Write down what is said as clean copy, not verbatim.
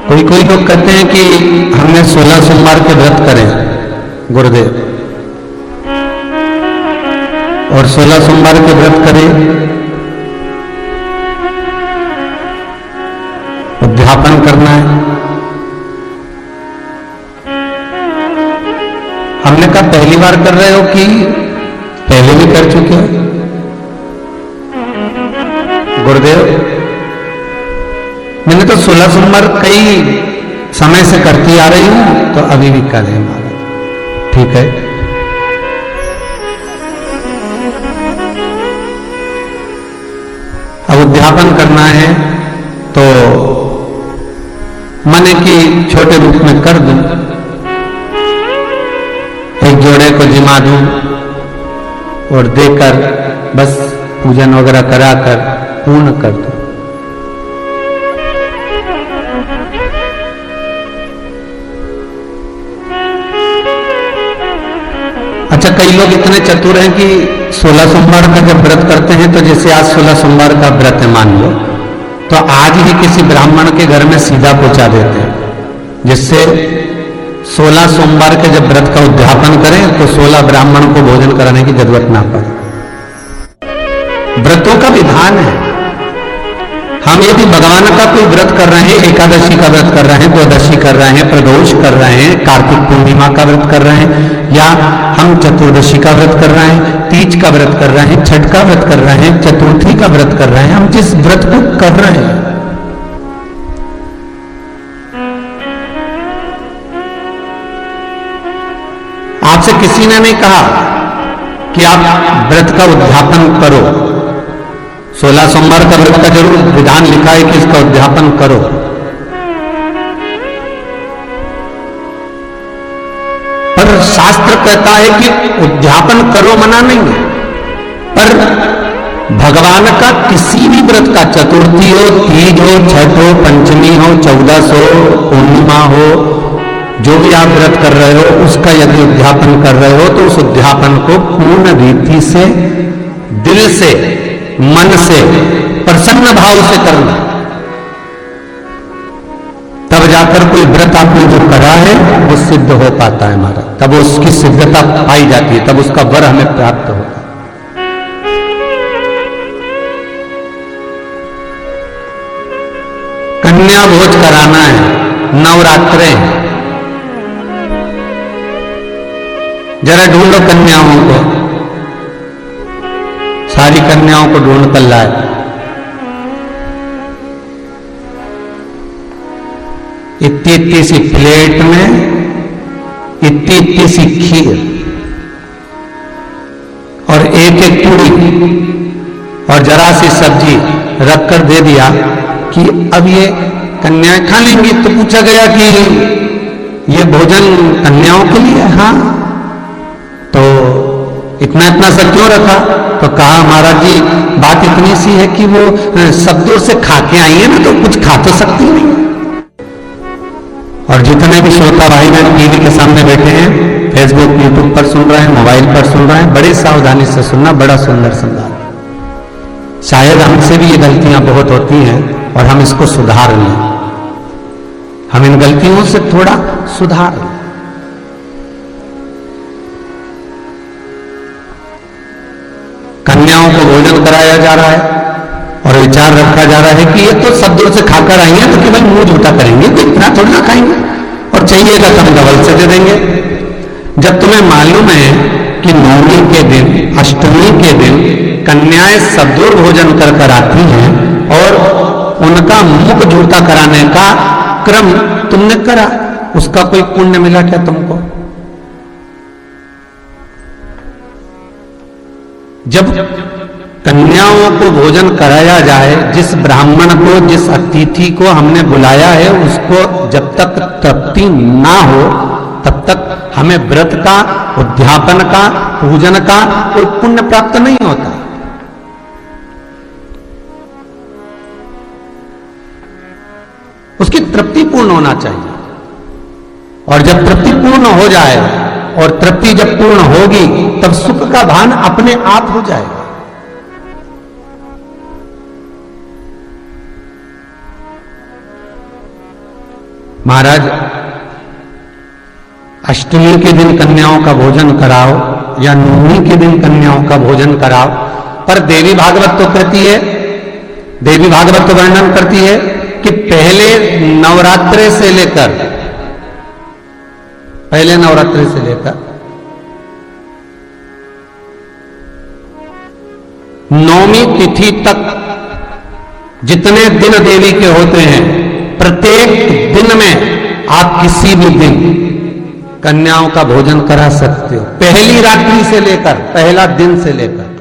कोई कोई लोग कहते हैं कि हमने 16 सोमवार के व्रत करे गुरुदेव, और 16 सोमवार के व्रत करे, उद्यापन करना है। हमने कहा पहली बार कर रहे हो कि पहले भी कर चुके हो? गुरुदेव मैंने तो 16 सोमवार कई समय से करती आ रही हूं, तो अभी भी कर है महाराज। ठीक है, अब उद्यापन करना है तो मन की छोटे रूप में कर दूं, एक जोड़े को जिमा दूं और देकर बस पूजन वगैरह कराकर पूर्ण कर दूं। अच्छा, कई लोग इतने चतुर हैं कि 16 सोमवार का जब व्रत करते हैं तो जैसे आज 16 सोमवार का व्रत है मान लो, तो आज ही किसी ब्राह्मण के घर में सीधा पहुंचा देते हैं, जिससे 16 सोमवार के जब व्रत का उद्यापन करें तो 16 ब्राह्मण को भोजन कराने की जरूरत ना पड़े। व्रतों का विधान है। हम यदि भगवान का कोई व्रत कर रहे हैं, एकादशी का व्रत कर रहे हैं, द्वादशी कर रहे हैं, प्रदोष कर रहे हैं, कार्तिक पूर्णिमा का व्रत कर रहे हैं, या हम चतुर्दशी का व्रत कर रहे हैं, तीज का व्रत कर रहे हैं, छठ का व्रत कर रहे हैं, चतुर्थी का व्रत कर रहे हैं, हम जिस व्रत को कर रहे हैं, आपसे किसी ने नहीं कहा कि आप व्रत का उद्यापन करो। 16 सोमवार का व्रत का जरूर विधान लिखा है कि इसका उद्यापन करो, पर शास्त्र कहता है कि उद्यापन करो मना नहीं है, पर भगवान का किसी भी व्रत का, चतुर्थी हो, तीज हो, छठ हो, पंचमी हो, 14 हो, पूर्णिमा हो, जो भी आप व्रत कर रहे हो उसका यदि उद्यापन कर रहे हो तो उस उद्यापन को पूर्ण रीति से, दिल से, मन से, प्रसन्न भाव से करना, तब जाकर कोई व्रत आपने जो करा है वो सिद्ध हो पाता है हमारा, तब उसकी सिद्धता पाई जाती है, तब उसका वर हमें प्राप्त होगा। कन्या भोज कराना है, नवरात्रे, जरा ढूंढो कन्याओं को, सारी कन्याओं को ढूंढ कर लाए। इतनी इतनी सी प्लेट में इतनी इतनी सी खीर और एक एक पूरी और जरा सी सब्जी रखकर दे दिया कि अब ये कन्याएं खा लेंगी। तो पूछा गया कि ये भोजन कन्याओं के लिए? हाँ। तो इतना इतना सा क्यों रखा? तो कहा महाराज जी बात इतनी सी है कि वो सब दूर से खा के आई है ना, तो कुछ खा तो सकती नहीं। और जितने भी श्रोता भाई बहन टीवी के सामने बैठे हैं, फेसबुक यूट्यूब पर सुन रहे हैं, मोबाइल पर सुन रहे हैं, बड़ी सावधानी से सुनना, बड़ा सुंदर संवाद। शायद हमसे भी ये गलतियां बहुत होती हैं और हम इसको सुधार लें, हम इन गलतियों से थोड़ा सुधार लें। कन्याओं को भोजन कराया जा रहा है और विचार रखा जा रहा है कि ये तो सब दूर से खाकर आई हैं, तो कि भाई मुंह झूठा करेंगे, तो इतना थोड़ा ना खाएंगे, और चाहिएगा तो हम डबल से दे देंगे। जब तुम्हें मालूम है कि नवमी के दिन, अष्टमी के दिन कन्याएं सब दूर भोजन कर कर आती हैं और उनका मुख झूठा कराने का क्रम तुमने करा, उसका कोई पुण्य मिला क्या तुमको? जब कन्याओं को भोजन कराया जाए, जिस ब्राह्मण को, जिस अतिथि को हमने बुलाया है, उसको जब तक तृप्ति ना हो तब तक हमें व्रत का, उद्यापन का, पूजन का कोई पुण्य प्राप्त नहीं होता। उसकी तृप्ति पूर्ण होना चाहिए, और जब तृप्ति पूर्ण हो जाए और तृप्ति जब पूर्ण होगी तब सुख का भान अपने आप हो जाएगा। महाराज अष्टमी के दिन कन्याओं का भोजन कराओ या नवमी के दिन कन्याओं का भोजन कराओ, पर देवी भागवत तो कहती है, देवी भागवत तो वर्णन करती है कि पहले नवरात्रि से लेकर नौमी तिथि तक जितने दिन देवी के होते हैं, प्रत्येक दिन में आप किसी भी दिन कन्याओं का भोजन करा सकते हो, पहली रात्रि से लेकर, पहला दिन से लेकर।